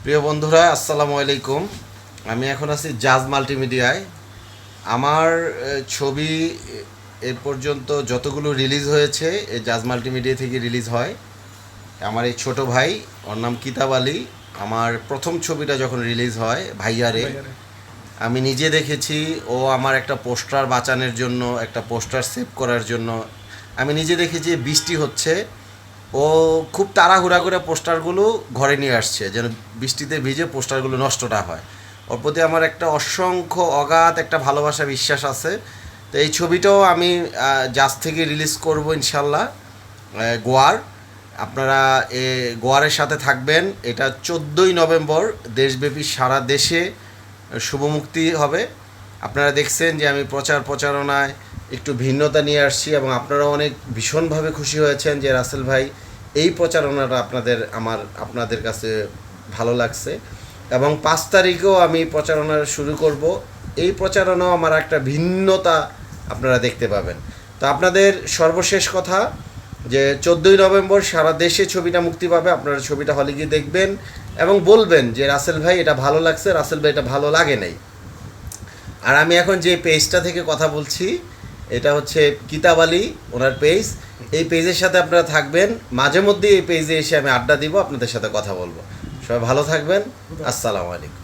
প্রিয় বন্ধুরা, আসসালামু আলাইকুম। আমি এখন আছি জাজ মাল্টিমিডিয়ায়। আমার ছবি এ পর্যন্ত যতগুলো রিলিজ হয়েছে এই জাজ মাল্টিমিডিয়া থেকে রিলিজ হয়। আমার এই ছোট ভাই, ওর নাম কিতাব আলী। আমার প্রথম ছবিটা যখন রিলিজ হয় ভাইয়ারে, আমি নিজে দেখেছি। ও আমার একটা পোস্টার বাঁচানোর জন্য, একটা পোস্টার সেভ করার জন্য আমি নিজে দেখেছি বৃষ্টি হচ্ছে, ও খুব তাড়াহুড়া করে পোস্টারগুলো ঘরে নিয়ে আসছে যেন বৃষ্টিতে ভিজে পোস্টারগুলো নষ্ট না হয়। ওর প্রতি আমার একটা অসংখ্য অগাধ একটা ভালোবাসা বিশ্বাস আছে। তো এই ছবিটাও আমি জাজ থেকে রিলিজ করব ইনশাল্লাহ, গোয়ার। আপনারা গোয়ারের সাথে থাকবেন। এটা 14ই নভেম্বর দেশব্যাপী সারা দেশে শুভমুক্তি হবে। আপনারা দেখছেন যে আমি প্রচারণায় একটু ভিন্নতা নিয়ে আসছি এবং আপনারা অনেক ভীষণভাবে খুশি হয়েছেন যে রাসেল ভাই এই প্রচারণাটা আপনাদের কাছে ভালো লাগছে। এবং 5 তারিখেও আমি প্রচারণা শুরু করব। এই প্রচারণাও আমার একটা ভিন্নতা আপনারা দেখতে পাবেন। তো আপনাদের সর্বশেষ কথা যে 14ই নভেম্বর সারা দেশে ছবিটা মুক্তি পাবে। আপনারা ছবিটা হলে গিয়ে দেখবেন এবং বলবেন যে রাসেল ভাই এটা ভালো লাগছে, রাসেল ভাই এটা ভালো লাগে নাই। আর আমি এখন যে পেজটা থেকে কথা বলছি এটা হচ্ছে কিতাব আলী, ওনার পেজ। এই পেজের সাথে আপনারা থাকবেন, মাঝে মধ্যে এই পেজে এসে আমি আড্ডা দিব, আপনাদের সাথে কথা বলবো। সবাই ভালো থাকবেন। আসসালামু আলাইকুম।